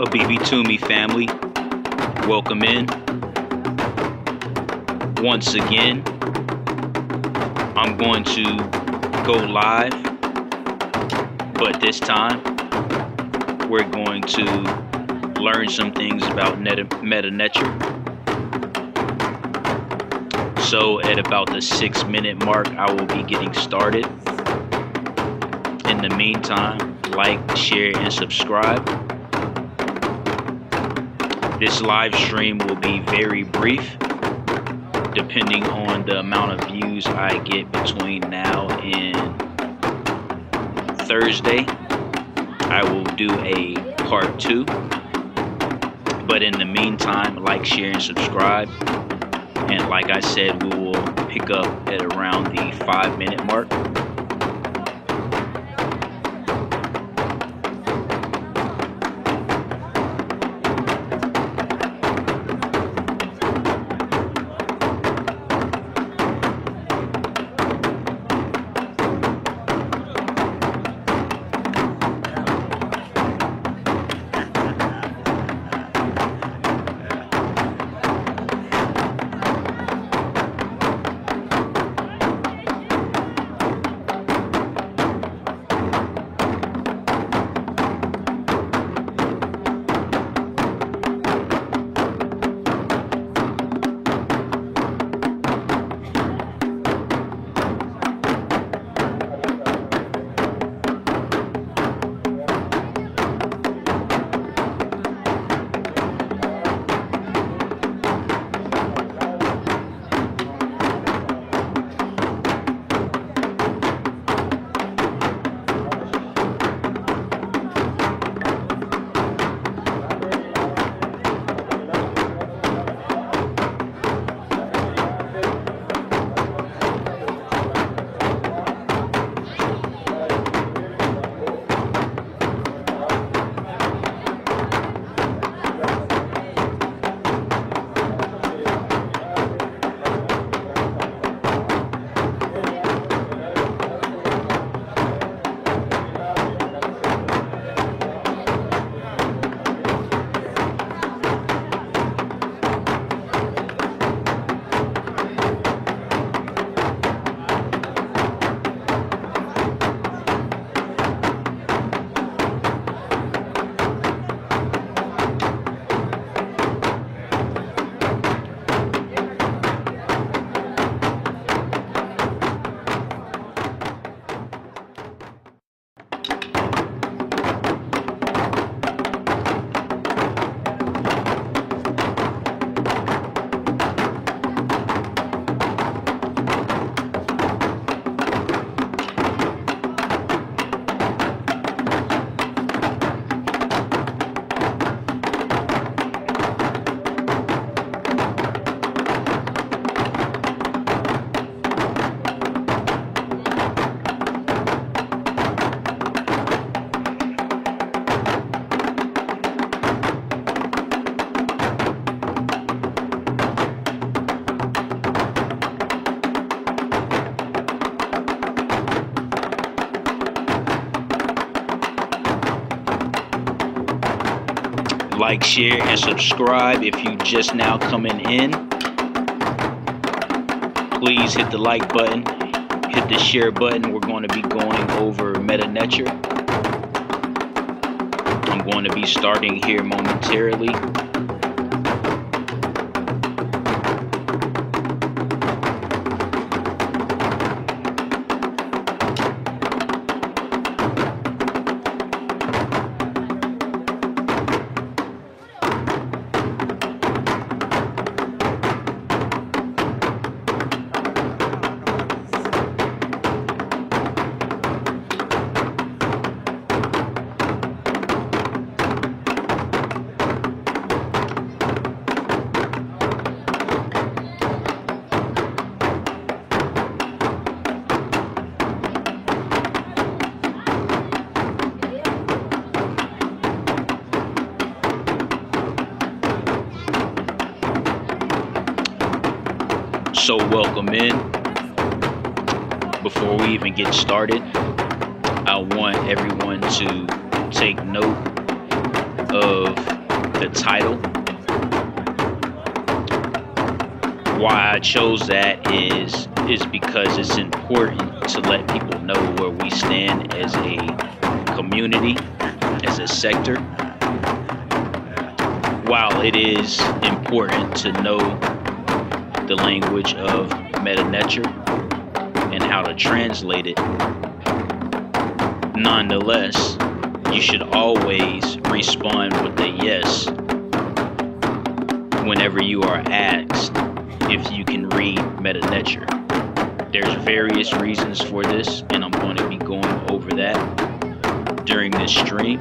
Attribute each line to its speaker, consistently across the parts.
Speaker 1: BB Toomey family, welcome in. Once again, I'm going to go live, but this time we're going to learn some things about Mdu Ntchr. So at about the 6-minute mark, I will be getting started. In the meantime, like, share, and subscribe. This live stream will be very brief, depending on the amount of views I get between now and Thursday. I will do a part 2. But in the meantime, like, share, and subscribe. And like I said, we will pick up at around the 5-minute mark. Like, share, and subscribe. If you just now coming in, please hit the like button, hit the share button. We're going to be going over Mdu Ntchr. I'm going to be starting here momentarily. So welcome in. Before we even get started, I want everyone to take note of the title. Why I chose that is because it's important to let people know where we stand as a community, as a sector. While it is important to know the language of Mdu Ntchr and how to translate it, nonetheless, you should always respond with a yes whenever you are asked if you can read Mdu Ntchr. There's various reasons for this, and I'm going to be going over that during this stream.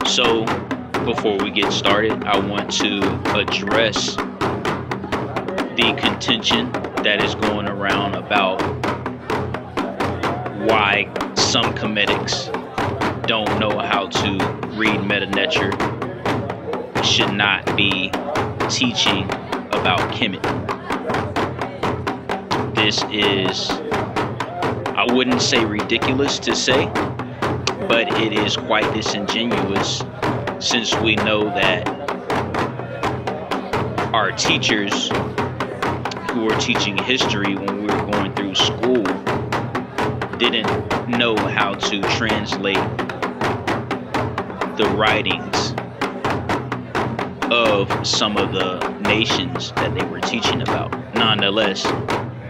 Speaker 1: So, before we get started, I want to address the contention that is going around about why some Kemetics don't know how to read Mdu Ntchr, should not be teaching about Kemet. This is, I wouldn't say ridiculous to say, but it is quite disingenuous, since we know that our teachers who were teaching history when we were going through school didn't know how to translate the writings of some of the nations that they were teaching about. Nonetheless,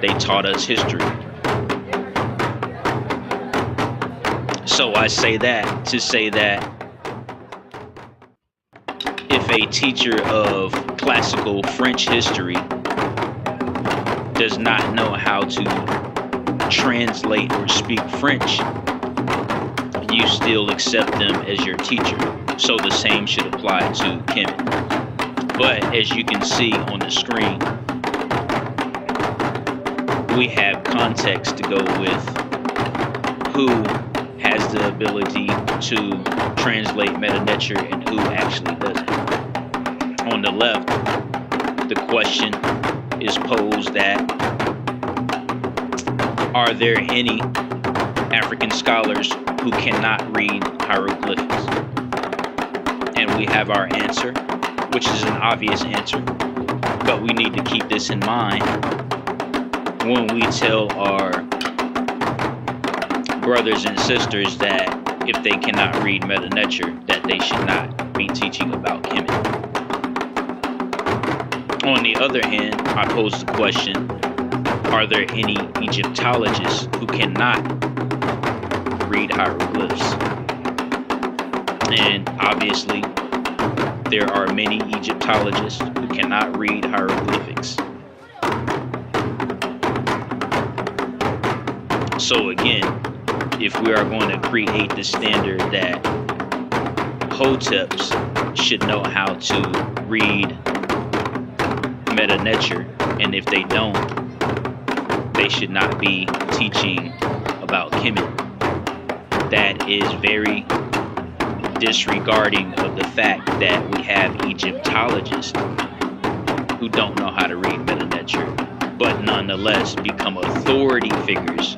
Speaker 1: they taught us history. So I say that to say that if a teacher of classical French history does not know how to translate or speak French, you still accept them as your teacher. So the same should apply to Kemet. But as you can see on the screen, we have context to go with who has the ability to translate Mdu Ntchr and who actually doesn't. On the left, the question is posed that are there any African scholars who cannot read hieroglyphics? And we have our answer, which is an obvious answer, but we need to keep this in mind when we tell our brothers and sisters that if they cannot read Mdu Ntchr, that they should not be teaching about Kemet. On the other hand, I pose the question, are there any Egyptologists who cannot read hieroglyphs? And obviously, there are many Egyptologists who cannot read hieroglyphics. So again, if we are going to create the standard that Hoteps should know how to read Mdu Ntchr, and if they don't, they should not be teaching about Kemet, that is very disregarding of the fact that we have Egyptologists who don't know how to read Mdu Ntchr, but nonetheless become authority figures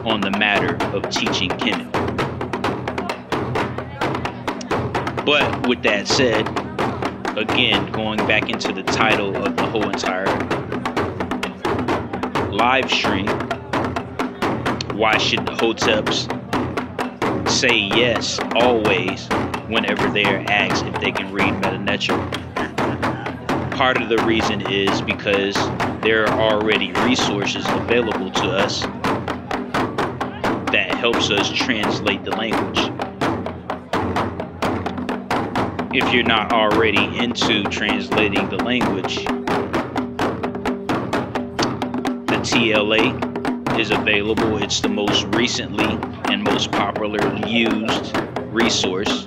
Speaker 1: on the matter of teaching Kemet. But with that said, again, going back into the title of the whole entire live stream, why should the Hoteps say yes always whenever they are asked if they can read Mdu Ntchr? Part of the reason is because there are already resources available to us that helps us translate the language. If you're not already into translating the language, the TLA is available. It's the most recently and most popularly used resource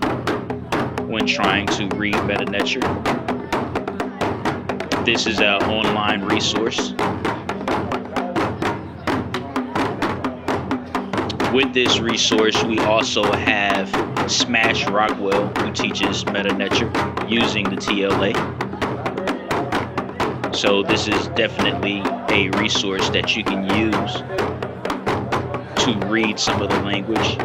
Speaker 1: when trying to read Mdu Ntchr. This is an online resource. With this resource, we also have Smash Rockwell, who teaches Mdu Ntchr using the TLA. So this is definitely a resource that you can use to read some of the language.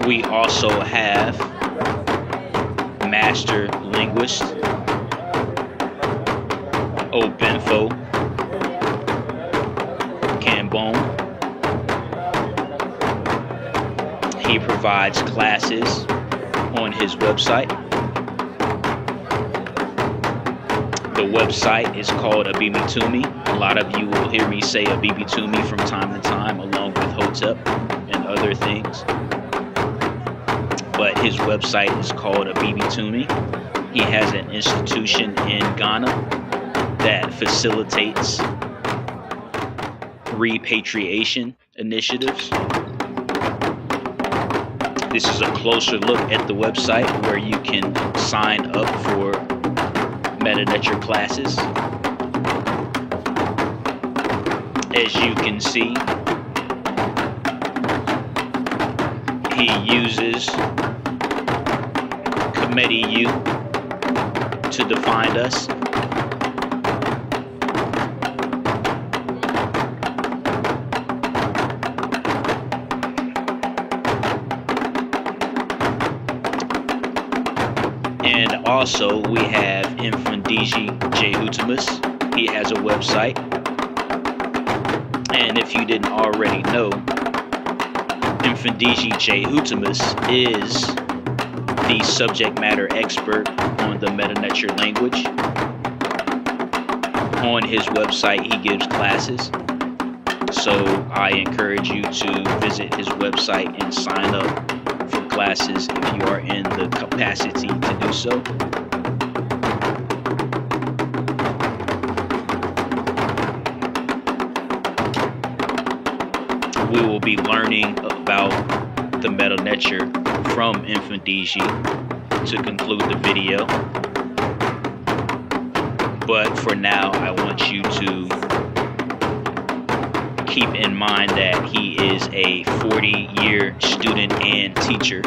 Speaker 1: We also have Master Linguist, Obenfo, Cambone. He provides classes on his website. The website is called Abibitumi. A lot of you will hear me say Abibitumi from time to time, along with Hotep and other things. But his website is called Abibitumi. He has an institution in Ghana that facilitates repatriation initiatives. This is a closer look at the website where you can sign up for Mdu Ntchr classes. As you can see, he uses Kemetics to define us. And also we have Mdu Ntchr. He has a website. And if you didn't already know, Mdu Ntchr is the subject matter expert on the Mdu Ntchr language. On his website, he gives classes. So I encourage you to visit his website and sign up for classes if you are in the capacity to do so. We will be learning about the Mdu Ntchr from Mdu Ntchr to conclude the video. But for now, I want you to keep in mind that he is a 40-year student and teacher.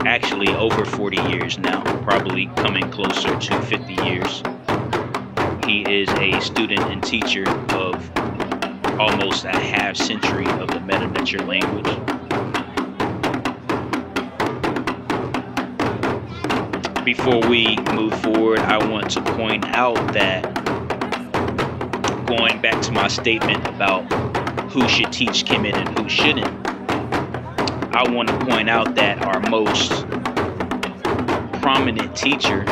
Speaker 1: Actually, over 40 years now, probably coming closer to 50 years. He is a student and teacher of almost a half century of the Mdu Ntchr language. Before we move forward, I want to point out that, going back to my statement about who should teach Kemet and who shouldn't, I want to point out that our most prominent teacher,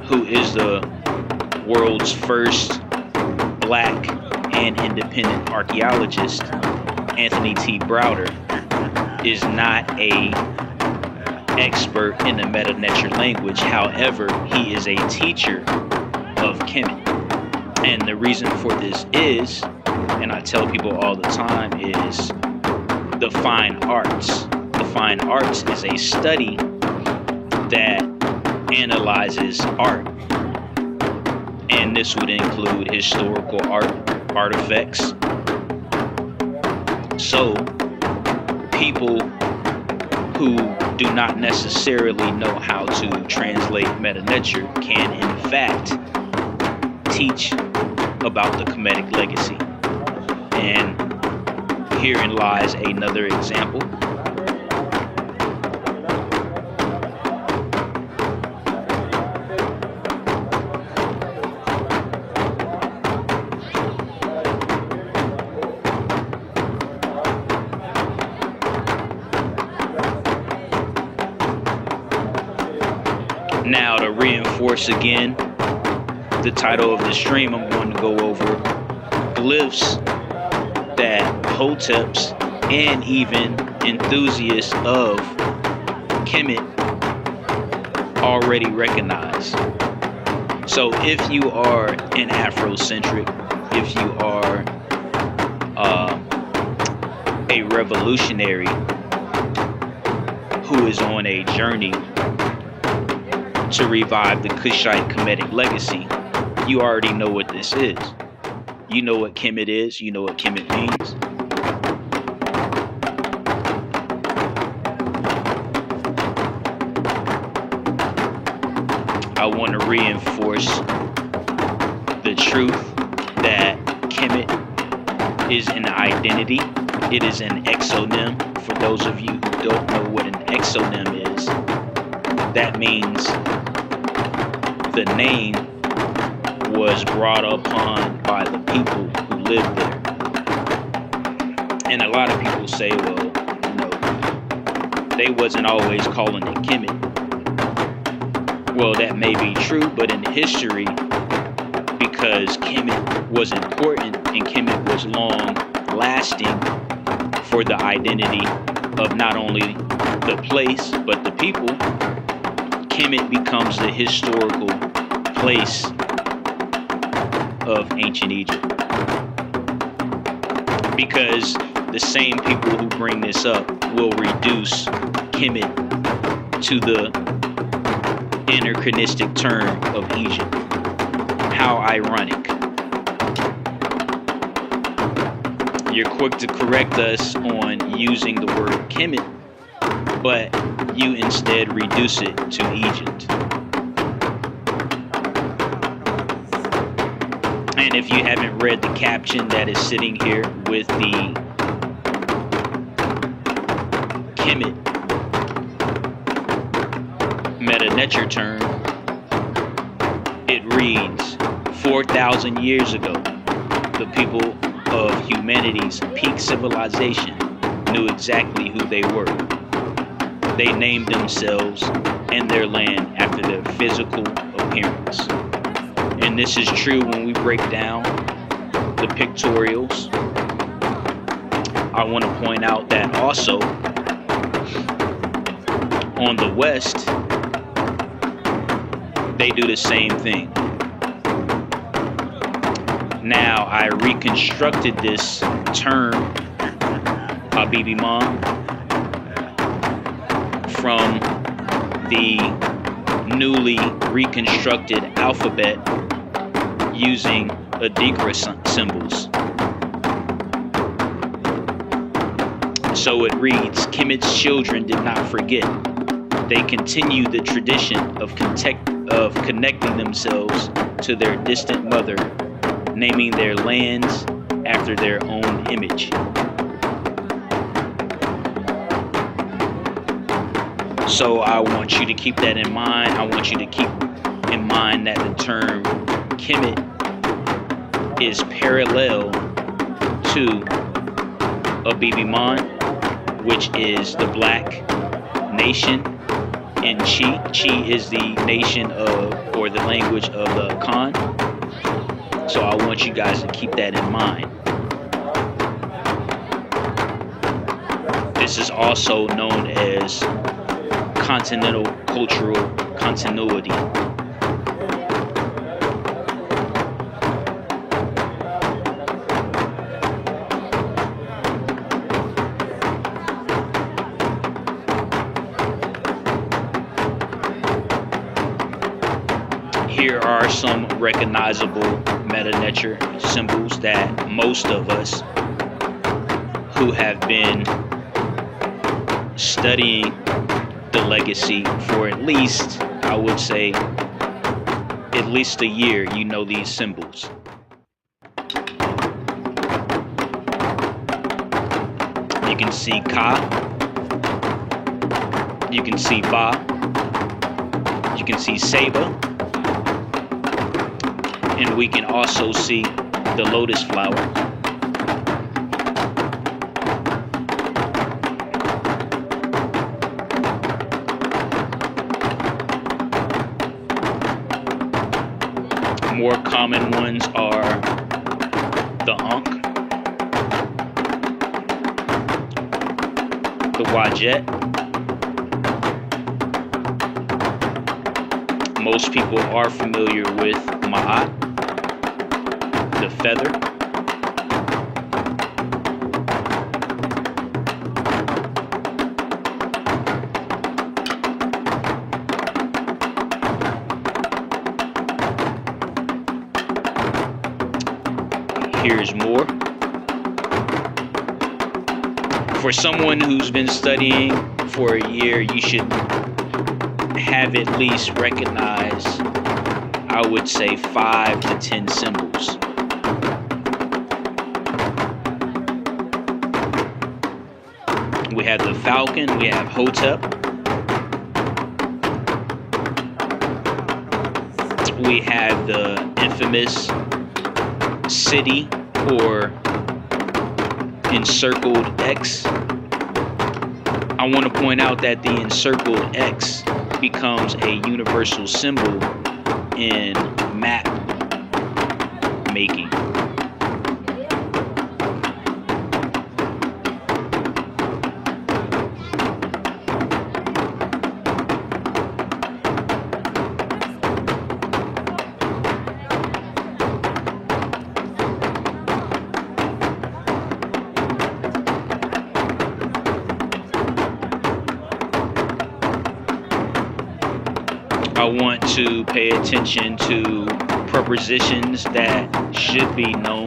Speaker 1: who is the world's first black and independent archaeologist, Anthony T. Browder, is not a expert in the Mdu Ntchr language. However, he is a teacher of Kemet. And the reason for this is, and I tell people all the time, is the fine arts. The fine arts is a study that analyzes art. And this would include historical artifacts. So, people who do not necessarily know how to translate Mdu Ntchr can, in fact, teach about the Kemetic legacy. And herein lies another example. Now, to reinforce again the title of the stream, I'm going to go over glyphs that Hoteps and even enthusiasts of Kemet already recognize. So if you are an Afrocentric, if you are a revolutionary who is on a journey to revive the Kushite Kemetic legacy, you already know what this is. You know what Kemet is. You know what Kemet means. I want to reinforce the truth that Kemet is an identity. It is an exonym. For those of you who don't know what an exonym is, that means the name was brought upon by the people who lived there. And a lot of people say, well, you know, they wasn't always calling it Kemet. Well, that may be true, but in history, because Kemet was important and Kemet was long lasting for the identity of not only the place, but the people, Kemet becomes the historical place of ancient Egypt. Because the same people who bring this up will reduce Kemet to the anachronistic term of Egypt. How ironic. You're quick to correct us on using the word Kemet, but you instead reduce it to Egypt. And if you haven't read the caption that is sitting here with the Kemet Mdu Ntchr term, it reads, 4,000 years ago, the people of humanity's peak civilization knew exactly who they were. They named themselves and their land after their physical appearance. And this is true when we break down the pictorials. I want to point out that also on the West, they do the same thing. Now, I reconstructed this term, Abibimon, from the newly reconstructed alphabet using Adigra symbols. So it reads, Kemet's children did not forget. They continued the tradition of connecting themselves to their distant mother, naming their lands after their own image. So I want you to keep that in mind. I want you to keep in mind that the term Kemet is parallel to Abibimon, which is the black nation, and Chi. Chi is the nation of, or the language of the Khan. So I want you guys to keep that in mind. This is also known as continental cultural continuity. Here are some recognizable Mdu Ntchr symbols that most of us who have been studying the legacy for at least, I would say, at least a year, you know these symbols. You can see Ka, you can see Ba, you can see Seba, and we can also see the lotus flower. More common ones are the Ankh, the Wajet. Most people are familiar with Ma'at, the feather. Here's more. For someone who's been studying for a year, you should have at least recognized I would say 5 to 10 symbols. We have the falcon, we have Hotep. We have the infamous city or encircled X. I want to point out that the encircled X becomes a universal symbol in map making. I want to pay attention to prepositions that should be known.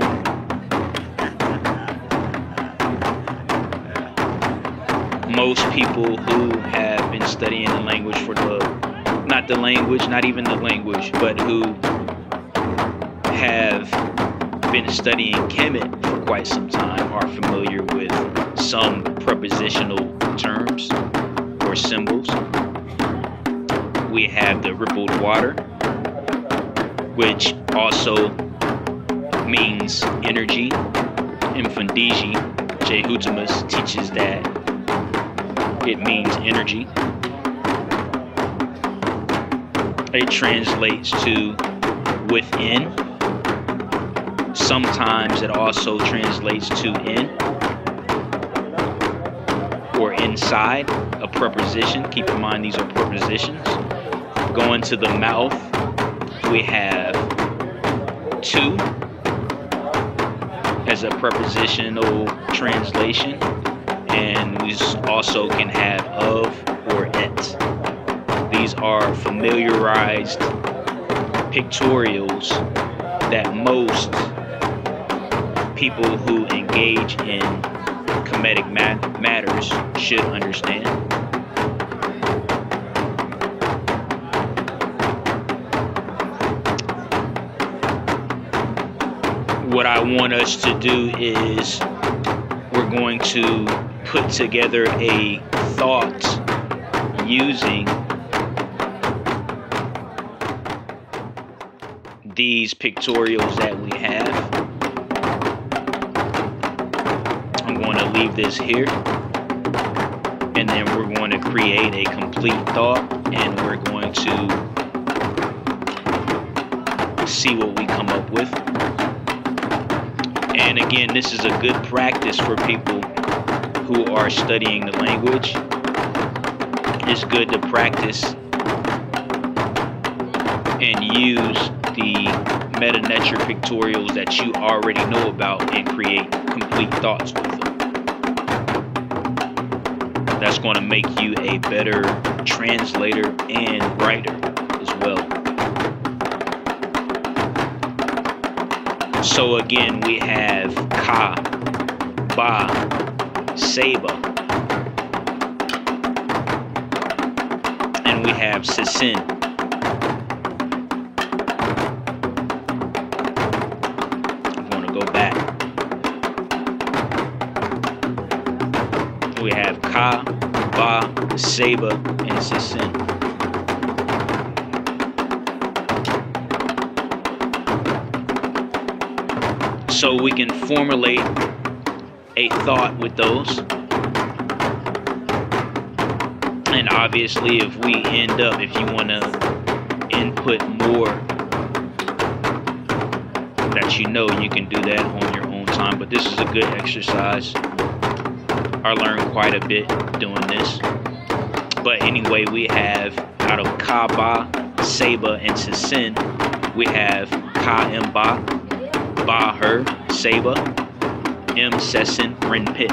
Speaker 1: Most people who have been studying the language for not even the language, but who have been studying Kemet for quite some time are familiar with some prepositional terms or symbols. We have the rippled water, which also means energy. In Fundiji, Jehutimus teaches that it means energy. It translates to within. Sometimes it also translates to in or inside, a preposition. Keep in mind these are prepositions. Going to the mouth, we have to as a prepositional translation, and we also can have of or et. These are familiarized pictorials that most people who engage in Kemetic matters should understand. What I want us to do is we're going to put together a thought using these pictorials that we have. I'm going to leave this here, and then we're going to create a complete thought, and we're going to see what we come up with. And again, this is a good practice for people who are studying the language. It's good to practice and use the Mdu Ntchr pictorials that you already know about and create complete thoughts with them. That's going to make you a better translator and writer as well. So again, we have Ka, Ba, Seba, and we have Sisin. I'm going to go back. We have Ka, Ba, Seba, and Sisin. So we can formulate a thought with those. And obviously, if you want to input more that you can do that on your own time. But this is a good exercise. I learned quite a bit doing this. But anyway, we have out of Ka, Ba, Seba, and Sisin, we have Ka, Mba, Ba, Her, Seba, M, Sesin, Rin, Pit.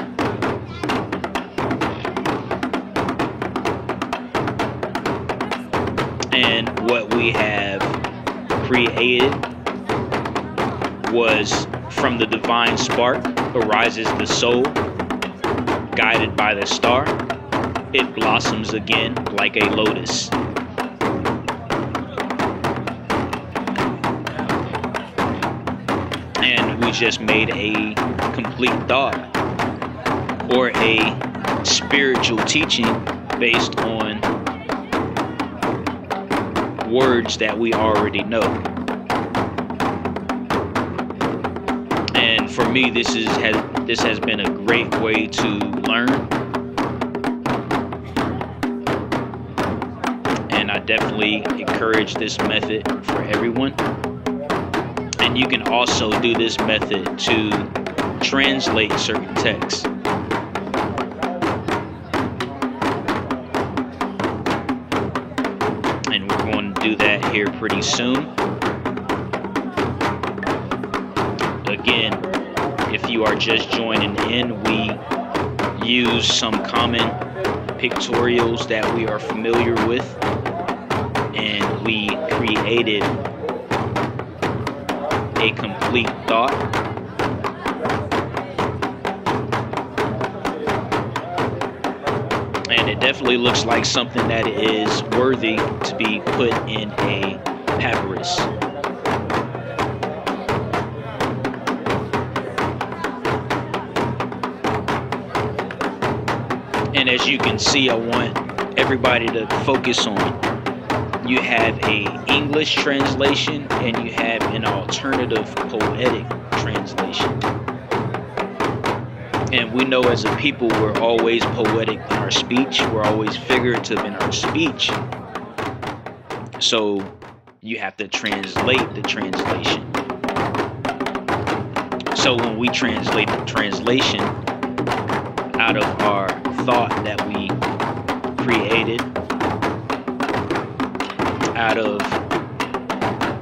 Speaker 1: And what we have created was from the divine spark arises the soul, guided by the star. It blossoms again like a lotus. just made a complete thought or a spiritual teaching based on words that we already know. And for me, this has been a great way to learn. And I definitely encourage this method for everyone. And you can also do this method to translate certain texts. And we're going to do that here pretty soon. Again, if you are just joining in, we use some common pictorials that we are familiar with, and we created a complete thought. And it definitely looks like something that is worthy to be put in a papyrus. And as you can see, I want everybody to focus on, you have a English translation and you have an alternative poetic translation. And we know as a people, we're always poetic in our speech. We're always figurative in our speech. So you have to translate the translation. So when we translate the translation out of our thought that we created, out of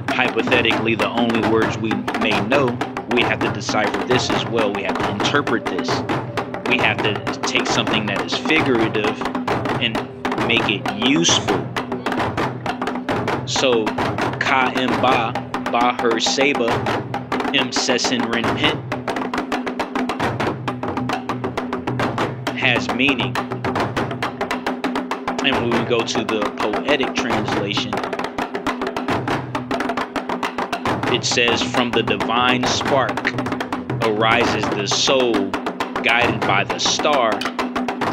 Speaker 1: hypothetically the only words we may know, we have to decipher this as well. We have to interpret this. We have to take something that is figurative and make it useful. So, ka im ba her seba, im sesin rin pin, has meaning. And when we go to the poetic translation, it says, from the divine spark arises the soul, guided by the star,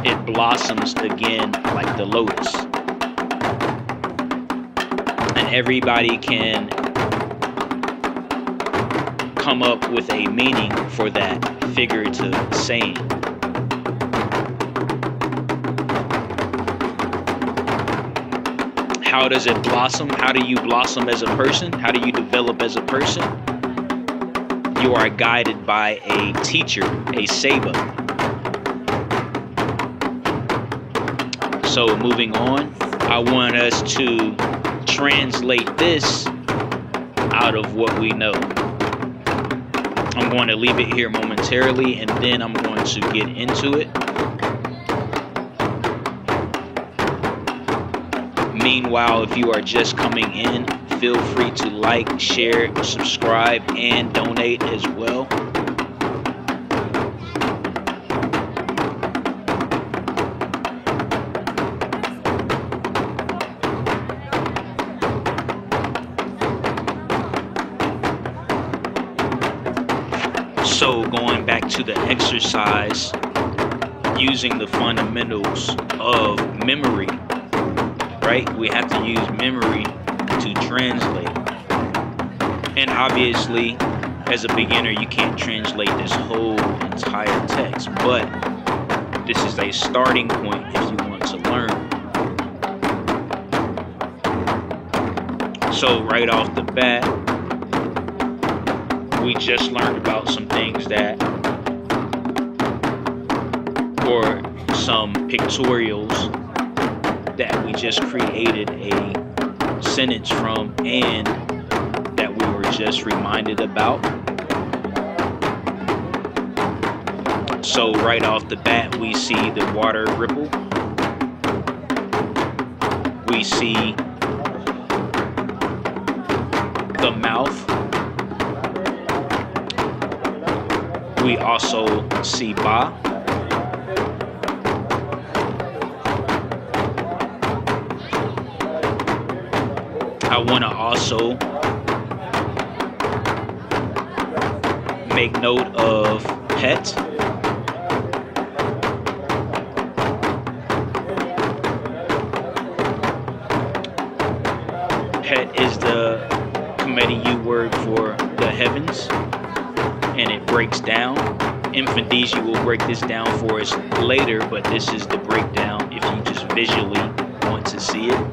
Speaker 1: it blossoms again like the lotus. And everybody can come up with a meaning for that figurative saying. How does it blossom? How do you blossom as a person? How do you develop as a person? You are guided by a teacher, a seba. So moving on, I want us to translate this out of what we know. I'm going to leave it here momentarily, and then I'm going to get into it. Meanwhile, if you are just coming in, feel free to like, share, subscribe, and donate as well. So going back to the exercise, using the fundamentals of memory. Right? We have to use memory to translate. And obviously, as a beginner, you can't translate this whole entire text, but this is a starting point if you want to learn. So right off the bat, we just learned about some things that, or some pictorials that we just created a sentence from and that we were just reminded about. So right off the bat, we see the water ripple. We see the mouth. We also see ba. I want to also make note of pet. Pet is the Kemetics word for the heavens, and it breaks down. Ntchr will break this down for us later, but this is the breakdown if you just visually want to see it.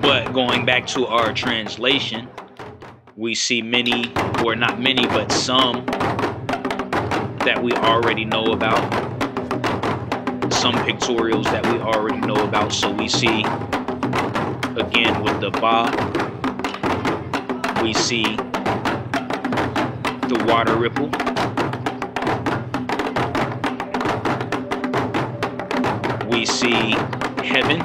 Speaker 1: But going back to our translation, we see many, or not many, but some that we already know about. Some pictorials that we already know about. So we see, again, with the ba, we see the water ripple. We see heaven.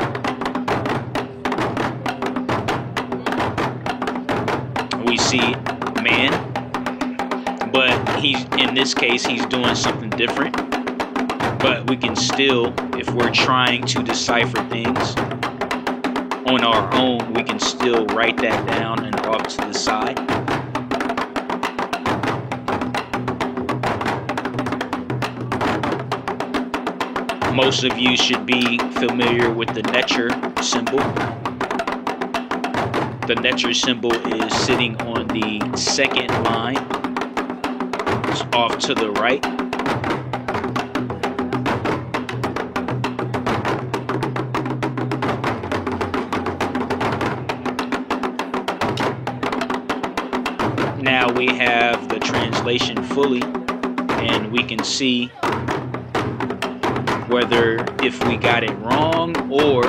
Speaker 1: We see man. But he's, in this case, he's doing something different. But we can still, if we're trying to decipher things on our own, we can still write that down and off to the side. Most of you should be familiar with the Ntchr symbol. The Ntchr symbol is sitting on the second line. It's off to the right. Now we have the translation fully, and we can see whether if we got it wrong or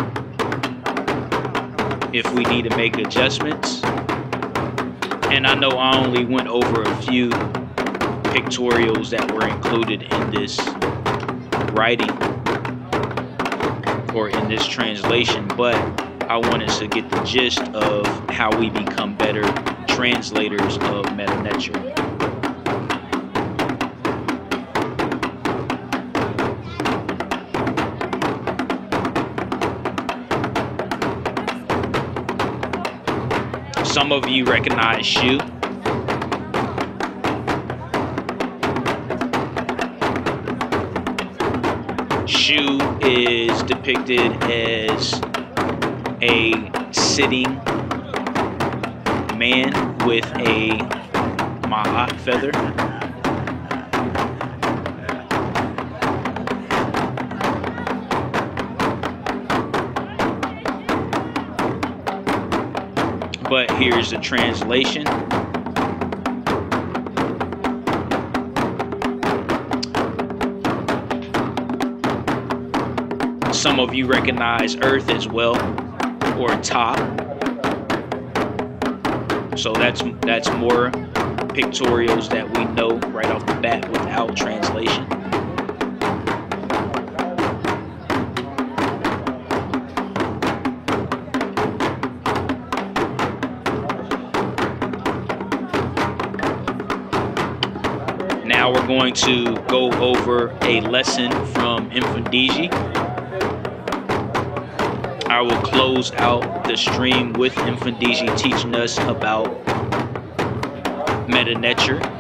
Speaker 1: if we need to make adjustments. And I know I only went over a few pictorials that were included in this writing or in this translation, but I wanted to get the gist of how we become better translators of Mdu Ntchr. Some of you recognize Shu. Shu is depicted as a sitting man with a ma'at feather. But here's the translation. Some of you recognize Earth as well, or top. So that's more pictorials that we know right off the bat without translation. Now we're going to go over a lesson from Ntchr. I will close out the stream with Ntchr teaching us about Mdu Ntchr.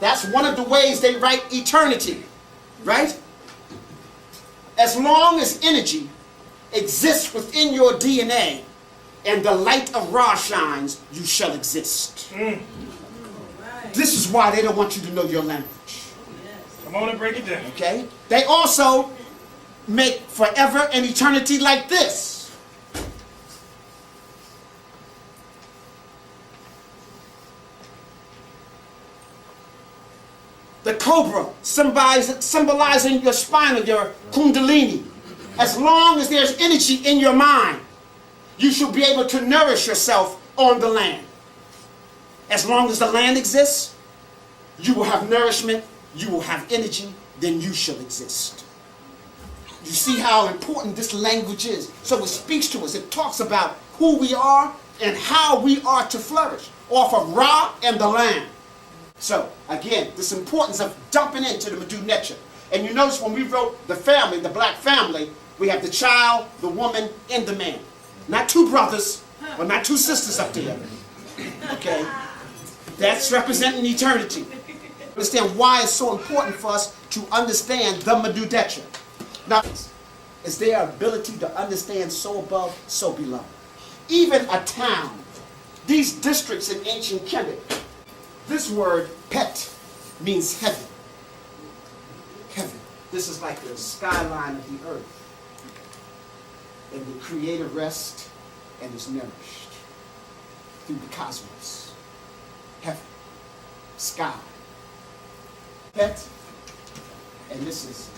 Speaker 2: That's one of the ways they write eternity, right? As long as energy exists within your DNA and the light of Ra shines, you shall exist. This is why they don't want you to know your language.
Speaker 3: Come on and break it down.
Speaker 2: Okay? They also make forever and eternity like this. The cobra symbolizing your spine, of your kundalini. As long as there's energy in your mind, you should be able to nourish yourself on the land. As long as the land exists, you will have nourishment, you will have energy, then you shall exist. You see how important this language is. So it speaks to us. It talks about who we are and how we are to flourish off of Ra and the land. So again, this importance of dumping into the Mdu Ntchr. And you notice when we wrote the family, the black family, we have the child, the woman, and the man. Not two brothers, or not two sisters up there. Okay? That's representing eternity. Understand why it's so important for us to understand the Mdu Ntchr. Now, it's their ability to understand so above, so below. Even a town, these districts in ancient Kemet, this word pet means heaven. Heaven. This is like the skyline of the earth. And the creator rests and is nourished through the cosmos. Heaven. Sky. Pet. And this is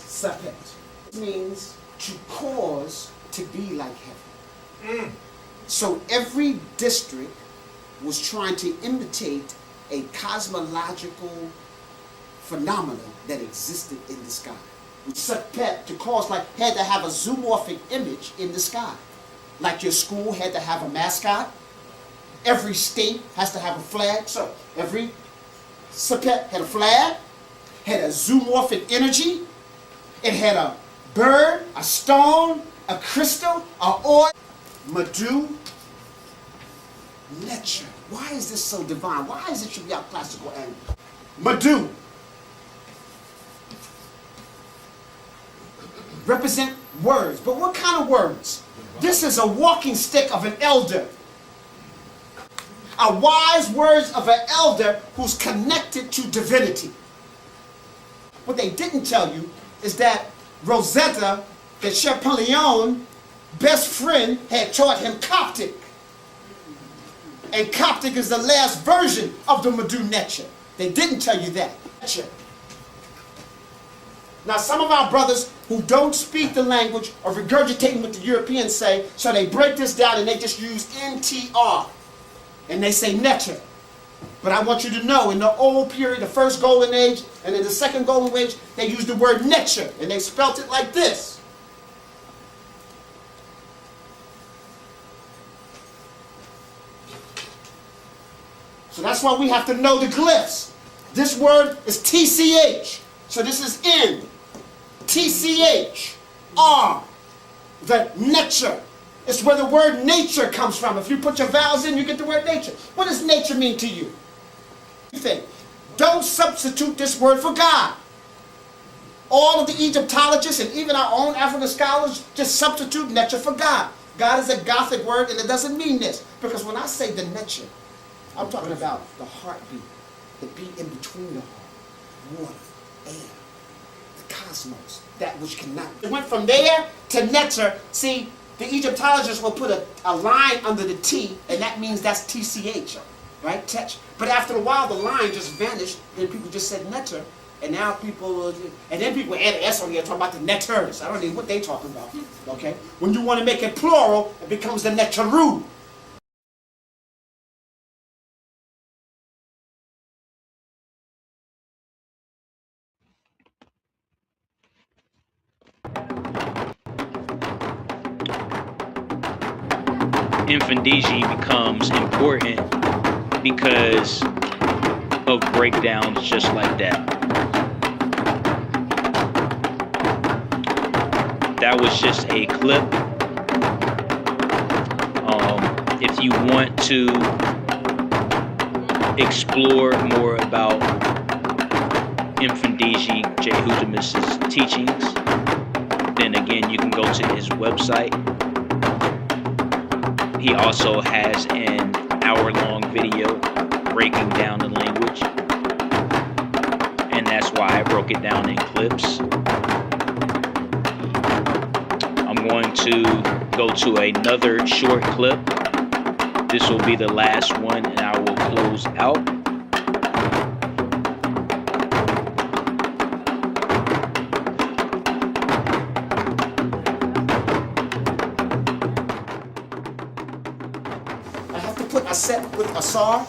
Speaker 2: sapet. It means to cause to be like heaven. So every district was trying to imitate a cosmological phenomenon that existed in the sky. Sapet, to cause, like, had to have a zoomorphic image in the sky. Like your school had to have a mascot. Every state has to have a flag. So every sapet had a flag, had a zoomorphic energy. It had a bird, a stone, a crystal, an ore. Mdu Ntchr. Why is this so divine? Why is it should be our classical angle? Mdu represent words, but what kind of words? This is a walking stick of an elder. A wise words of an elder who's connected to divinity. What they didn't tell you is that Rosetta, the Champollion best friend, had taught him Coptic. And Coptic is the last version of the Mdu Ntchr. They didn't tell you that. Now some of our brothers who don't speak the language are regurgitating what the Europeans say, so they break this down and they just use Ntr. And they say Ntchr. But I want you to know, in the old period, the first golden age, and in the second golden age, they used the word Ntchr, and they spelt it like this. So that's why we have to know the glyphs. This word is TCH. So this is N, TCH, R, the Ntchr. It's where the word nature comes from. If you put your vowels in, you get the word nature. What does nature mean to you? You think. Don't substitute this word for God. All of the Egyptologists and even our own African scholars just substitute Ntchr for God. God is a Gothic word and it doesn't mean this. Because when I say the Ntchr, I'm talking about the heartbeat, the beat in between the heart, water, air, the cosmos, that which cannot. It went from there to Ntchr. See, the Egyptologists will put a line under the T, and that means that's TCH, right? Tetch. But after a while, the line just vanished, and people just said Ntchr, and now people, and then people add an S on here talking about the Ntchrs. I don't know what they talking about, okay? When you want to make it plural, it becomes the Ntchru.
Speaker 1: Infundiji becomes important because of breakdowns just like that. That was just a clip. If you want to explore more about Infundiji Jehudimus's teachings, then again you can go to his website. He also has an hour-long video breaking down the language, and that's why I broke it down in clips. I'm going to go to another short clip. This will be the last one, and I will close out.
Speaker 2: Aset with Asar.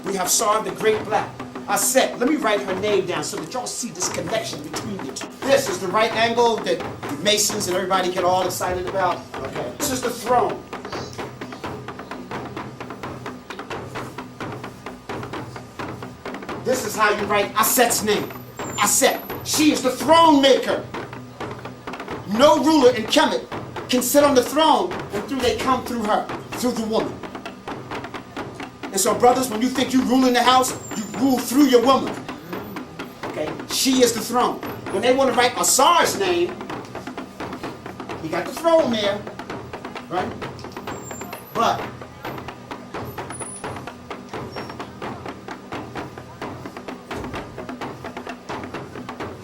Speaker 2: We have Sar, the great black. Aset, let me write her name down so that y'all see this connection between the two. This is the right angle that the Masons and everybody get all excited about. Okay. This is the throne. This is how you write Aset's name. Aset. She is the throne maker. No ruler in Kemet can sit on the throne until they come through her, through the woman. And so, brothers, when you think you rule in the house, you rule through your woman. Okay? She is the throne. When they want to write Asar's name, he got the throne there, right? But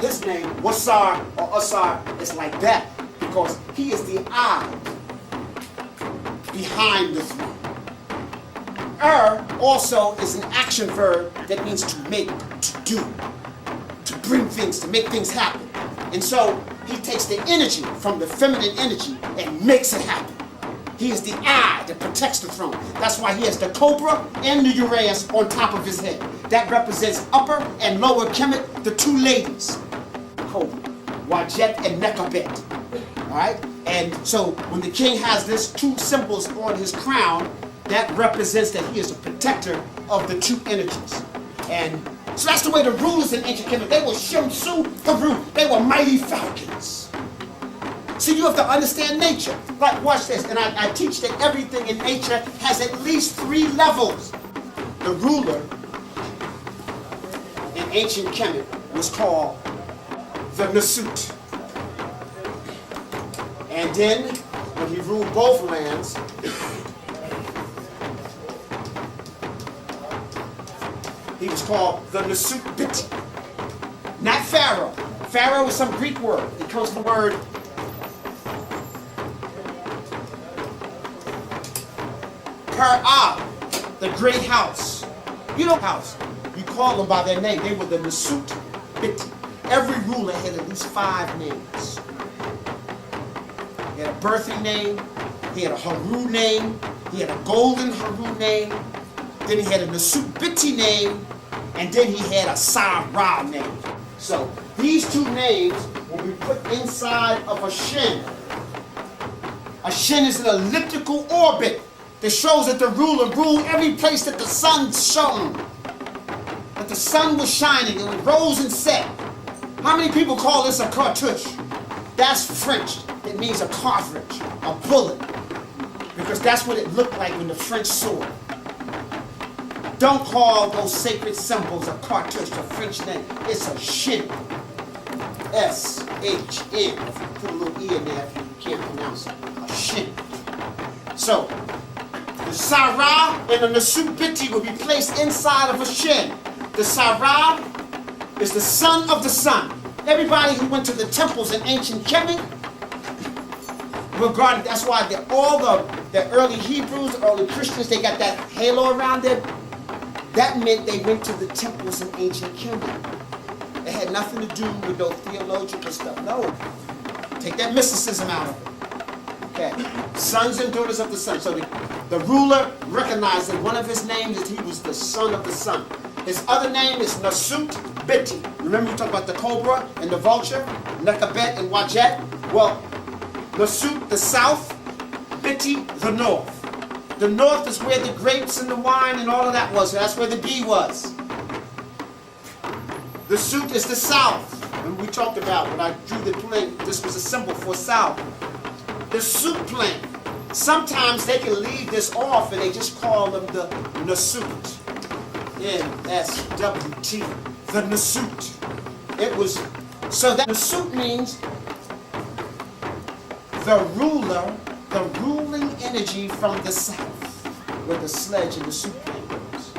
Speaker 2: his name, Wasar or Asar, is like that because he is the eye behind the throne. Also is an action verb that means to make, to do, to bring things, to make things happen. And so he takes the energy from the feminine energy and makes it happen. He is the eye that protects the throne. That's why he has the cobra and the Uraeus on top of his head. That represents upper and lower Kemet, the two ladies. Cobra, Wajet and Nekabet. All right? And so when the king has this two symbols on his crown, that represents that he is a protector of the two energies. And so that's the way the rulers in ancient Kemet, they were Shemsu, Haru, they were mighty falcons. So you have to understand nature. Like, watch this, and I teach that everything in nature has at least 3 levels. The ruler in ancient Kemet was called the Nasut. And then, when he ruled both lands, he was called the Nasut Biti. Not Pharaoh. Pharaoh is some Greek word. It comes from the word Per'ah, the great house. You know house. You call them by their name. They were the Nasut Biti. Every ruler had at least 5 names. He had a birthing name. He had a Haru name. He had a golden Haru name. Then he had a Nasut Biti name, and then he had a Sarah name. So these 2 names will be put inside of a shin. A shin is an elliptical orbit that shows that the ruler ruled every place that the sun shone. That the sun was shining, and it rose and set. How many people call this a cartouche? That's French. It means a cartridge, a bullet. Because that's what it looked like when the French saw it. Don't call those sacred symbols a cartouche, a French name. It's a shin. S-H-N. If you put a little E in there, you can't pronounce it. A shin. So, the Sarah and the Nasut Biti will be placed inside of a shin. The Sarah is the son of the sun. Everybody who went to the temples in ancient Kemet regarded, that's why all the early Hebrews, early Christians, they got that halo around them. That meant they went to the temples in ancient Kemet. It had nothing to do with no theological stuff. No. Take that mysticism out of it. Okay. Sons and daughters of the sun. So the ruler recognized that one of his names is he was the son of the sun. His other name is Nasut Biti. Remember we talked about the cobra and the vulture, Nekabet and Wajet? Well, Nasut, the south, Biti, the north. The north is where the grapes and the wine and all of that was. So that's where the bee was. The Sut is the south. And we talked about when I drew the plane, this was a symbol for south. The Sut plane. Sometimes they can leave this off and they just call them the Nasut. N-S-W-T. The Nasut. It was, so that Nasut means the ruler, the ruling energy from the south, where the sledge and the soup plane goes.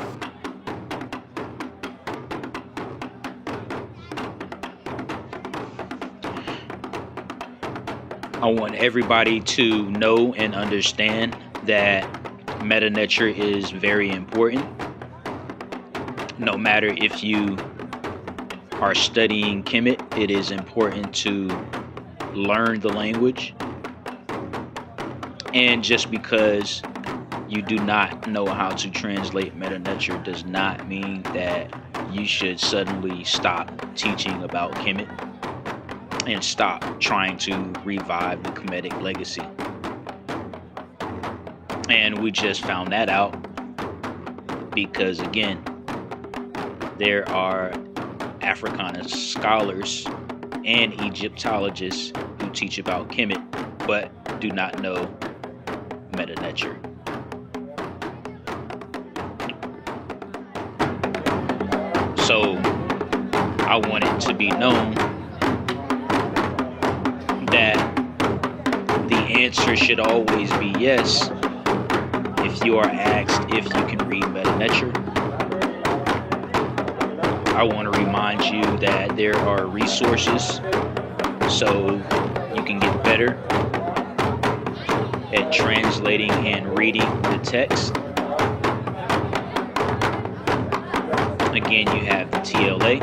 Speaker 1: I want everybody to know and understand that Mdu Ntchr is very important. No matter if you are studying Kemet, it is important to learn the language. And just because you do not know how to translate Mdu Ntchr does not mean that you should suddenly stop teaching about Kemet and stop trying to revive the Kemetic legacy. And we just found that out because, again, there are Africana scholars and Egyptologists who teach about Kemet but do not know Mdu Ntchr. So I want it to be known that the answer should always be yes if you are asked if you can read Mdu Ntchr. I want to remind you that there are resources so you can get better at translating and reading the text. Again, you have the TLA,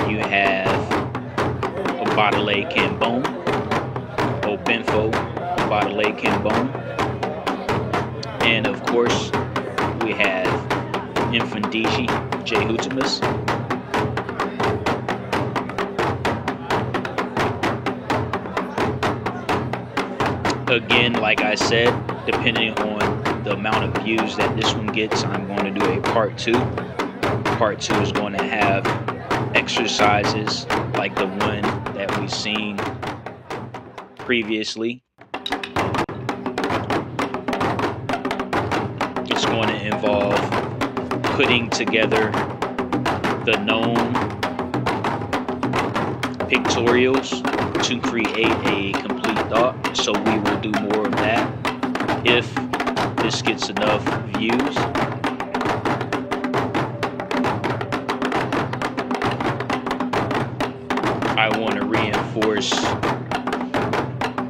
Speaker 1: you have Obatale Cambone, Obenfo Obatale Cambone, and of course we have Infundiji Jehutimus. Again, like I said, depending on the amount of views that this one gets, I'm going to do a part 2. Part 2 is going to have exercises like the one that we've seen previously. It's going to involve putting together the known pictorials to create a complete thought. So we will do more of that if this gets enough views. I want to reinforce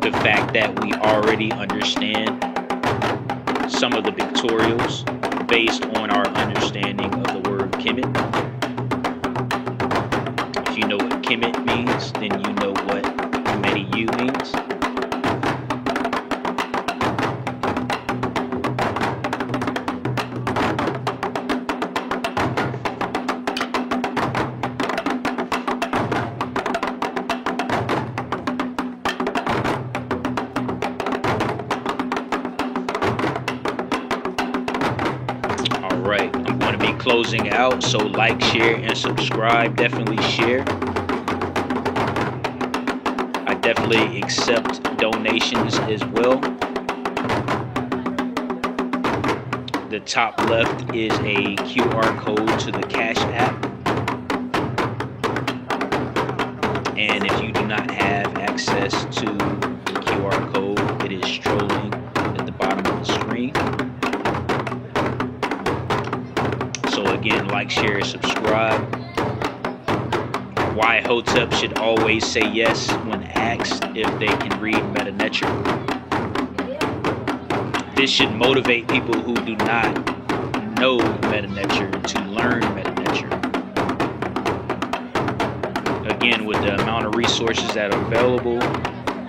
Speaker 1: the fact that we already understand some of the pictorials based on our understanding of the word Kemet. If you know what Kemet means, then you know what Kemetics means. Alright, I'm going to be closing out, so like, share, and subscribe. Definitely share. I definitely accept donations as well. The top left is a QR code to the Cash App. And if you do not have access to the QR code, it is strolling at the bottom of the screen. So again, like, share, subscribe. Why Hotep should always say yes when asked if they can read Mdu Ntchr. This should motivate people who do not know Mdu Ntchr to learn Mdu Ntchr. Again, with the amount of resources that are available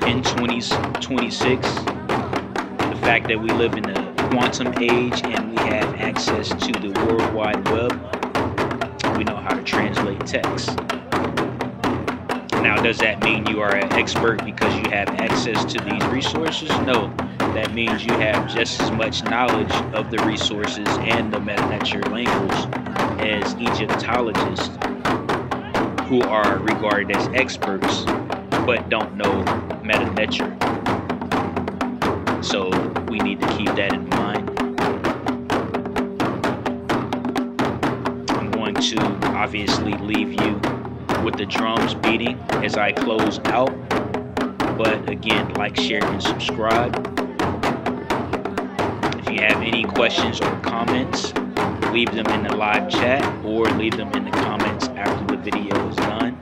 Speaker 1: in 2026, the fact that we live in a quantum age and we have access to the World Wide Web, we know how to translate text. Now, does that mean you are an expert because you have access to these resources? No, that means you have just as much knowledge of the resources and the Mdu Ntchr language as Egyptologists who are regarded as experts but don't know Mdu Ntchr. So we need to keep that in mind. I'm going to obviously leave you with the drums beating as I close out. But again, like, share, and subscribe. If you have any questions or comments, leave them in the live chat or leave them in the comments after the video is done.